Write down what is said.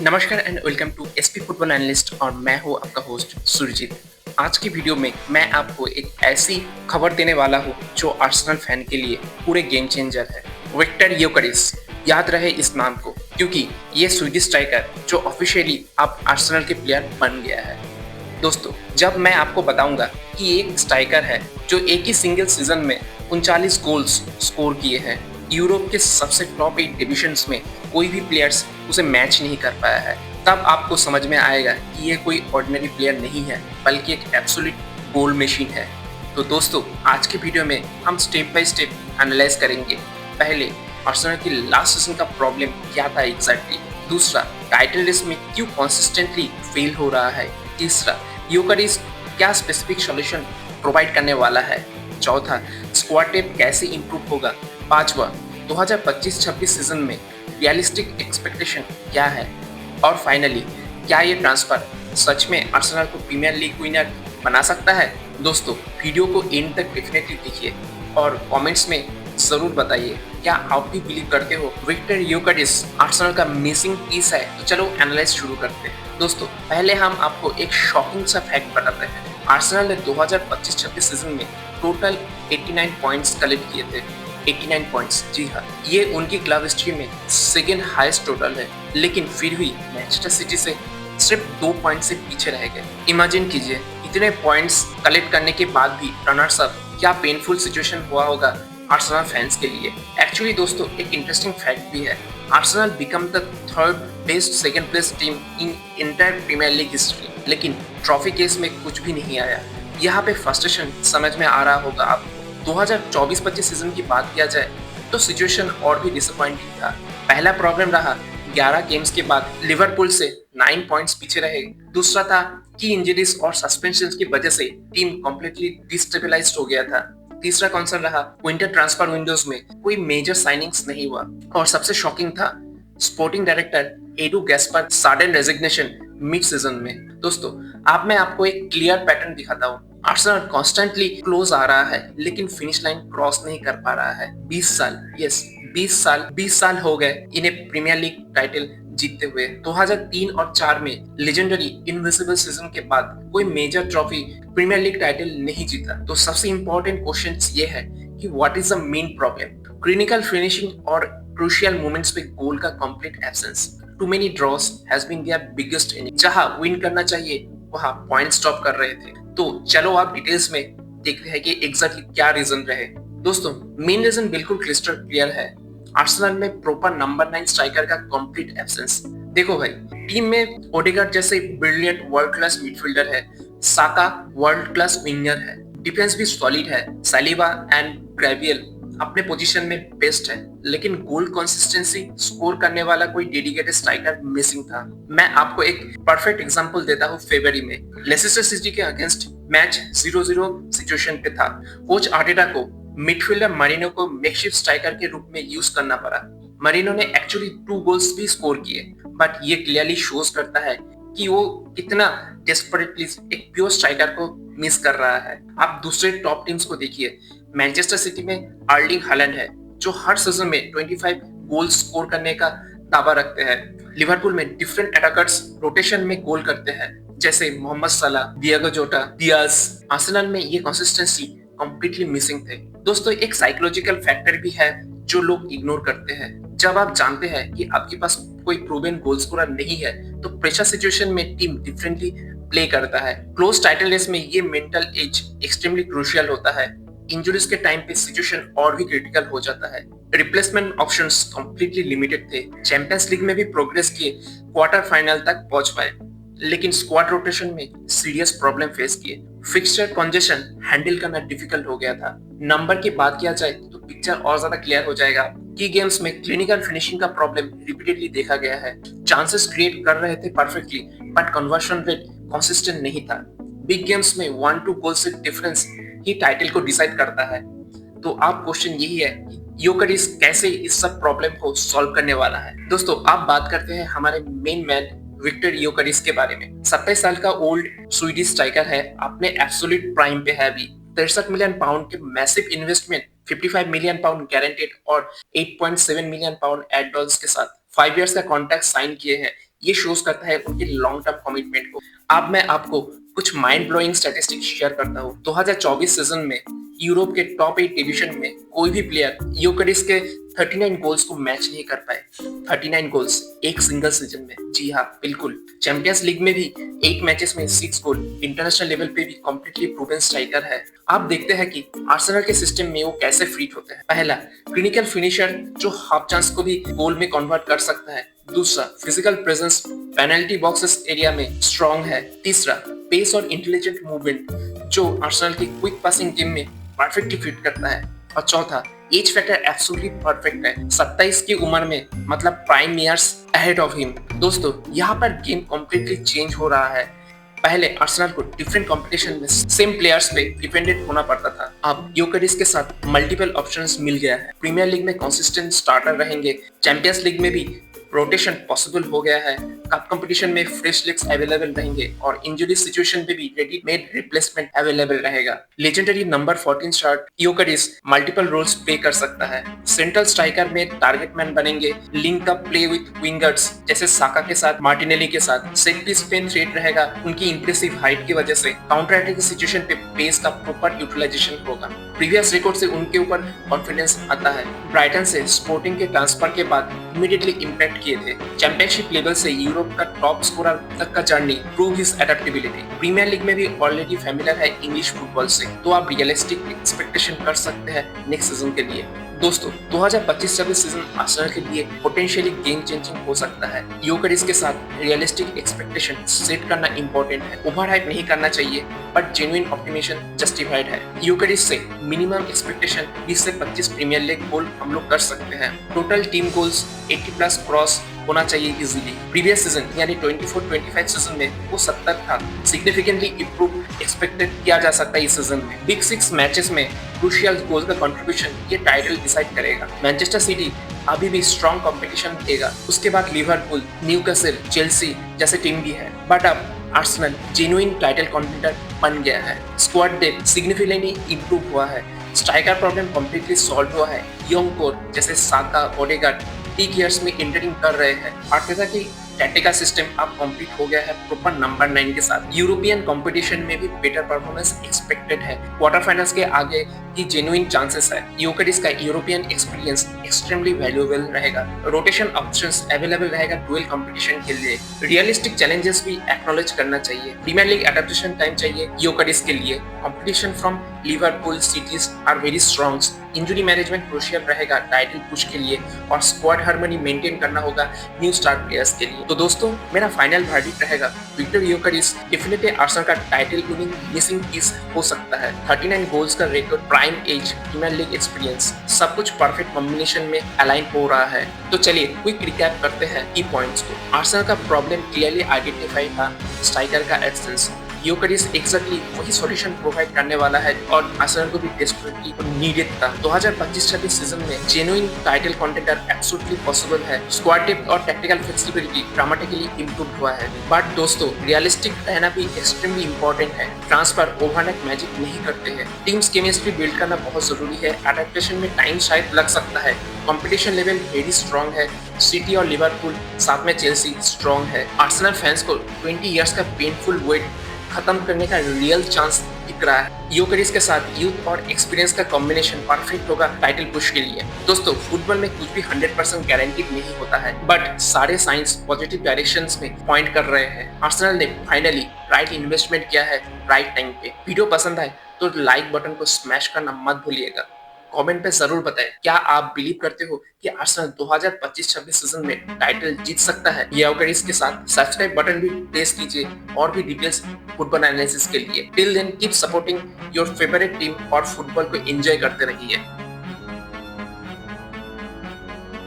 नमस्कार and welcome to SP football analyst और मैं हूं आपका होस्ट सुरजीत। आज की वीडियो में मैं आपको एक ऐसी खबर देने वाला हूं जो आर्सेनल फैन के लिए पूरे गेम चेंजर है। विक्टर योकेरेस, याद रहे इस नाम को क्योंकि ये स्वीडिश स्ट्राइकर जो ऑफिशियली अब आर्सेनल के प्लेयर बन गया है। दोस्तों, जब मैं आपको बताऊंगा कि एक स्ट्राइकर है जो एक ही सिंगल सीजन में 39 गोल्स स्कोर किए हैं, यूरोप के सबसे टॉप 8 डिविजन्स में कोई भी प्लेयर्स उसे मैच नहीं कर पाया है, तब आपको समझ में आएगा कि ये कोई ऑर्डिनरी प्लेयर नहीं है बल्कि एक एब्सोल्यूट गोल मशीन है। तो दोस्तों, आज के वीडियो में हम स्टेप बाय स्टेप एनालाइज करेंगे। पहले, आर्सेनल की लास्ट सीजन का प्रॉब्लम क्या था एग्जैक्टली। दूसरा, टाइटल रेस में क्यों कंसिस्टेंटली फेल हो रहा है। तीसरा, योकेरेस क्या स्पेसिफिक सॉल्यूशन प्रोवाइड करने वाला है। चौथा, स्क्वाड डेप्थ कैसे इंप्रूव होगा। पांचवा, 2025-26 सीजन में रियलिस्टिक एक्सपेक्टेशन क्या है। और फाइनली, क्या ये ट्रांसफर सच में आर्सेनल को प्रीमियर लीग विनर बना सकता है। दोस्तों, वीडियो को एंड तक डेफिनेटली देखिए और कमेंट्स में जरूर बताइए क्या आप भी बिलीव करते हो विक्टर योकेरेस आर्सेनल का मिसिंग पीस है। तो चलो एनालाइज शुरू करते हैं। दोस्तों, पहले हम आपको एक शॉकिंग सा फैक्ट बताते हैं। आर्सेनल ने 2025-26 सीजन में टोटल 89 पॉइंट्स कलेक्ट किए थे। 89 पॉइंट्स, जी हाँ, ये उनकी क्लब हिस्ट्री में सेकेंड हाईएस्ट टोटल है, लेकिन फिर भी मैनचेस्टर सिटी से सिर्फ 2 पॉइंट से पीछे रह गए। इमेजिन कीजिए, इतने पॉइंट्स कलेक्ट करने के बाद भी रनर्स अप, क्या पेनफुल सिचुएशन हुआ होगा आर्सेनल फैंस के लिए। एक्चुअली दोस्तों, एक इंटरेस्टिंग फैक्ट भी है। Arsenal become the third best second place team in entire Premier League history, लेकिन ट्रॉफी केस में कुछ भी नहीं आया। यहाँ पे फ्रस्ट्रेशन समझ में आ रहा होगा आपको। 2024-25 सीजन की बात किया जाए तो सिचुएशन और भी डिसअपॉइंटिंग था। पहला प्रॉब्लम रहा 11 गेम्स के बाद लिवरपूल से 9 पॉइंट्स पीछे रहे। दूसरा था कि इंजरीज और सस्पेंशन की वजह से टीम कंप्लीटली डिस्टेबलाइज्ड हो गया था। तीसरा कंसर्न रहा विंटर ट्रांसफर विंडोज में कोई मेजर साइनिंग्स नहीं हुआ। और सबसे शॉकिंग था sporting director edu Gaspar sudden resignation mid season में। दोस्तों, अब मैं आपको एक क्लियर पैटर्न दिखाता हूँ। आर्सेनल कॉन्स्टेंटली क्लोज आ रहा है लेकिन फिनिश लाइन क्रॉस नहीं कर पा रहा है। 20 साल, यस 20 साल हो गए इन्हें प्रीमियर लीग टाइटल जीतते हुए। 2003 और 4 में लेजेंडरी इनविजिबल सीजन के बाद कोई major trophy premier league title नहीं जीता। तो सबसे इंपॉर्टेंट क्वेश्चन ये है कि what is the main problem. Clinical finishing और क्रूशियल मोमेंट्स पे गोल का complete absence. Too many draws has been their biggest enemy. जहां विन करना चाहिए वहां पॉइंट स्टॉप कर रहे थे। तो चलो आप डिटेल्स में देखते हैं कि एग्जैक्टली क्या रीजन रहे। दोस्तों, मेन रीजन बिल्कुल क्रिस्टल क्लियर है। आर्सेनल में प्रॉपर नंबर 9 स्ट्राइकर का कंप्लीट एब्सेंस। देखो भाई, टीम में ओडेगार्ड जैसे ब्रिलियंट वर्ल्ड क्लास मिडफील्डर है, साका वर्ल्ड क्लास विंगर है, डिफेंस भी सॉलिड है, सालिबा एंड ग्रेवियल अपने पोजीशन में बेस्ट है, लेकिन गोल कंसिस्टेंसी स्कोर करने वाला कोई डेडिकेटेड स्ट्राइकर मिसिंग था। मैं आपको एक परफेक्ट एग्जांपल देता हूं। फरवरी में लेस्टर सिटी के अगेंस्ट मैच 0-0 सिचुएशन पे था। कोच आर्टेटा को मिडफील्डर मरीनो को मेकशिफ्ट स्ट्राइकर के रूप में यूज करना पड़ा। मरीनो ने एक्चुअली 2 गोल्स भी स्कोर किए, बट ये क्लियरली शोज करता है कि वो कितना डेस्परेटली एक प्योर स्ट्राइकर को मिस कर रहा है। आप दूसरे टॉप टीम्स को देखिए। मैनचेस्टर सिटी में अर्लिंग हालैंड है जो हर सीजन में 25 गोल स्कोर करने का दावा रखते हैं। लिवरपूल में डिफरेंट अटैकर्स रोटेशन में गोल करते हैं, जैसे मोहम्मद सलाह, डिएगो जोटा, डियाज। आर्सेनल में ये कंसिस्टेंसी कंप्लीटली मिसिंग थे। दोस्तों, एक साइकोलॉजिकल फैक्टर भी है जो लोग इग्नोर करते हैं। जब आप जानते हैं कि आपके पास कोई प्रूवन गोल स्कोरर नहीं है तो प्रेशर सिचुएशन में टीम डिफरेंटली प्ले करता है। क्लोज टाइटल रेस में ये मेंटल एज एक्सट्रीमली क्रूशियल होता है। इंजुरीज के टाइम पे सिचुएशन और भी क्रिटिकल हो जाता है। रिप्लेसमेंट ऑप्शंस कंप्लीटली लिमिटेड थे। चैंपियंस लीग में भी प्रोग्रेस किए, क्वार्टर फाइनल तक पहुंच पाए, लेकिन स्क्वाड रोटेशन में सीरियस प्रॉब्लम फेस किए। फिक्सचर कंजेशन हैंडल करना डिफिकल्ट हो गया था। नंबर की बात किया जाए तो पिक्चर और ज्यादा क्लियर हो जाएगा। की गेम्स में क्लिनिकल फिनिशिंग का प्रॉब्लम रिपीटेडली देखा गया है। चांसेस क्रिएट कर रहे थे perfectly, but conversion rate consistent नहीं था। बिग गेम्स में 1-2 गोल से डिफरेंस ही टाइटल को डिसाइड करता है। तो आप क्वेश्चन यही है, योकेरेस कैसे इस सब प्रॉब्लम को सॉल्व करने वाला है। दोस्तों, आप बात करते हैं हमारे मेन मैन विक्टर योकेरेस के बारे में। 27 साल का ओल्ड स्वीडिश स्ट्राइकर है, अपने एब्सोल्यूट प्राइम पे है अभी। 63 मिलियन पाउंड के massive investment, 55 million pound guaranteed और 8.7 मिलियन पाउंड एड डॉलर्स के साथ 5 इयर्स का कॉन्ट्रैक्ट साइन किए हैं। ये शोज करता है उनके लॉन्ग टर्म कमिटमेंट को। अब मैं आपको कुछ माइंड ब्लोइंग स्टैटिस्टिक्स शेयर करता हूँ। 2024 सीजन में यूरोप के टॉप 8 डिवीजन में कोई भी प्लेयर यूकेरिस के 39 गोल्स को मैच नहीं कर पाए। 39 गोल्स एक सिंगल सीजन में। जी हाँ, बिल्कुल। चैंपियंस लीग में भी 8 मैचेस में 6 गोल। इंटरनेशनल लेवल पे भी कंप्लीटली प्रूवन स्ट्राइकर है। आप देखते हैं कि आर्सेनल के सिस्टम में वो कैसे फिट होते हैं। पहला, क्लिनिकल फिनिशर जो हाफ चांस को भी गोल में कन्वर्ट कर सकता है। दूसरा, physical presence penalty boxes area में स्ट्रॉन्ग है। तीसरा, पेस और इंटेलिजेंट मूवमेंट जो आर्सेनल की क्विक पासिंग गेम में परफेक्टली फिट करता है। और चौथा, एज फैक्टर एब्सोल्युटली परफेक्ट है। 27 की उम्र में, मतलब prime years ahead of him. दोस्तों, यहाँ पर गेम कंप्लीटली चेंज हो रहा है। पहले आर्सेनल को डिफरेंट कंपटीशन में सेम प्लेयर्स पे डिपेंडेंट होना पड़ता था। अब यूकेरिस के साथ मल्टीपल ऑप्शंस मिल गया है। प्रीमियर लीग में कंसिस्टेंट स्टार्टर रहेंगे। चैंपियंस लीग में भी रोटेशन पॉसिबल हो गया है। कप कंपटीशन में फ्रेश लेग्स अवेलेबल रहेंगे और इंजरी सिचुएशन पे भी रेडी मेड रिप्लेसमेंट अवेलेबल रहेगा। Legendary number 14 star Gyokeres multiple roles play कर सकता है। सेंट्रल स्ट्राइकर में टारगेट मैन बनेंगे। Link up play with wingers जैसे साका के साथ, मार्टिनेली के साथ। सेट पीस पेन थ्रेट रहेगा उनकी इंप्रेसिव हाइट की वजह से। काउंटर अटैकिंग सिचुएशन पे पेस का प्रॉपर यूटिलाइजेशन होगा। प्रीवियस रिकॉर्ड से उनके ऊपर कॉन्फिडेंस आता है। ब्राइटन से स्पोर्टिंग के ट्रांसफर के बाद इमीडिएटली इंपैक्ट किए थे। चैंपियनशिप लेवल से यूरोप का टॉप स्कोरर तक का journey prove his adaptability. Premier league में भी ऑलरेडी फैमिलियर है इंग्लिश फुटबॉल से, तो आप रियलिस्टिक एक्सपेक्टेशन कर सकते हैं नेक्स्ट सीजन के लिए। दोस्तों, 2025-26 सीजन आर्सेनल के लिए पोटेंशियली गेम चेंजिंग हो सकता है। यूकेरिस के साथ रियलिस्टिक एक्सपेक्टेशन सेट करना इंपॉर्टेंट है। ओवर हाइप नहीं करना चाहिए, बट जेन्युइन ऑप्टिमिज्म जस्टिफाइड है। यूकेरिस से मिनिमम एक्सपेक्टेशन 20 से 25 प्रीमियर लीग गोल हम लोग कर सकते हैं। Total team goals 80 plus cross होना चाहिए इजीली। प्रीवियस सीजन यानी 24-25 सीजन में वो 70 था। सिग्निफिकेंटली इंप्रूव एक्सपेक्टेड किया जा सकता है इस सीजन में। बिग 6 मैचेस में क्रूशियल गोल का कंट्रीब्यूशन ये टाइटल डिसाइड करेगा। मैनचेस्टर सिटी अभी भी स्ट्रॉन्ग कंपटीशन देगा। उसके बाद लिवरपूल, न्यूकासल, चेल्सी जैसे टीम भी है। बट अब आर्सेनल जेन्युइन टाइटल कंटेंडर बन गया है। स्क्वाड डेप्थ सिग्निफिकेंटली इंप्रूव हुआ है। स्ट्राइकर प्रॉब्लम कंप्लीटली सॉल्व हुआ है। यंग कोर जैसे साका, ओडेगार्ड पीक ईयर्स में इंटरिंग कर रहे हैं। आर्टेटा की टैक्टिकल सिस्टम अब कंप्लीट हो गया है प्रॉपर नंबर 9 के साथ। यूरोपियन कंपटीशन में भी बेटर परफॉर्मेंस एक्सपेक्टेड है। क्वार्टर फाइनल्स के आगे की जेन्युइन चांसेस है। यूकेरिस का यूरोपियन एक्सपीरियंस एक्सट्रीमली वैल्यूएबल रहेगा। रोटेशन ऑप्शंस अवेलेबल रहेगा डुअल कंपटीशन के लिए। रियलिस्टिक चैलेंजेस भी एक्नॉलेज करना चाहिए। प्रीमियर लीग एडेप्टेशन टाइम चाहिए यूकेरिस के लिए। Competition from Liverpool, City's are very strong. Injury management crucial रहेगा टाइटल पुश के लिए, और स्क्वाड हार्मनी मेंटेन करना होगा न्यू स्टार प्लेयर्स के लिए। तो दोस्तों, मेरा फाइनल वर्डिक्ट रहेगा विक्टर यूकेरिस डेफिनेटली आर्सेनल का टाइटल विनिंग मिसिंग पीस हो सकता है। 39 गोल्स का record, prime age, Premier League experience, सब कुछ परफेक्ट कॉम्बिनेशन में अलाइन हो रहा है। तो चलिए क्विक रिकैप करते हैं की पॉइंट्स को। आर्सेनल का प्रॉब्लम क्लियरली आइडेंटिफाई था, स्ट्राइकर का एब्सेंस। यूकेरिस एक्जैक्टली वही सॉल्यूशन प्रोवाइड करने वाला है और आर्सेनल को भी डेस्परेटली नीडेड था। 2025-26 सीजन में genuine title contender absolutely possible है। स्क्वाड डेप्थ और टैक्टिकल फ्लेक्सिबिलिटी ड्रामेटिकली इंप्रूव हुआ है। बट दोस्तों, रियलिस्टिक रहना भी एक्सट्रीमली इंपॉर्टेंट है। ट्रांसफर ओवरनाइट मैजिक नहीं करते हैं। टीम्स केमिस्ट्री बिल्ड करना बहुत जरूरी है। एडेप्टेशन में टाइम शायद लग सकता है। कंपटीशन लेवल वेरी स्ट्रॉन्ग है। सिटी और लिवरपूल, साथ में चेल्सी स्ट्रॉन्ग है। आर्सेनल फैंस को 20 इयर्स का पेनफुल वेट खत्म करने का रियल चांस दिख रहा है। यूकेरिस के साथ यूथ और एक्सपीरियंस का कॉम्बिनेशन परफेक्ट होगा टाइटल पुश के लिए। दोस्तों, फुटबॉल में कुछ भी 100% गारंटीड नहीं होता है, बट सारे साइंस पॉजिटिव डायरेक्शंस में पॉइंट कर रहे हैं। आर्सेनल ने फाइनली राइट इन्वेस्टमेंट किया है राइट टाइम पे। वीडियो पसंद आए तो लाइक बटन को स्मैश करना मत भूलिएगा। कमेंट पे जरूर बताएं, क्या आप बिलीव करते हो कि आर्सेनल 2025-26 सीजन में टाइटल जीत सकता है यूकेरिस के साथ? सब्सक्राइब बटन भी प्रेस कीजिए और भी डिटेल्स फुटबॉल एनालिसिस के लिए। Till then keep supporting your favourite team और फुटबॉल को एंजॉय करते रहिए।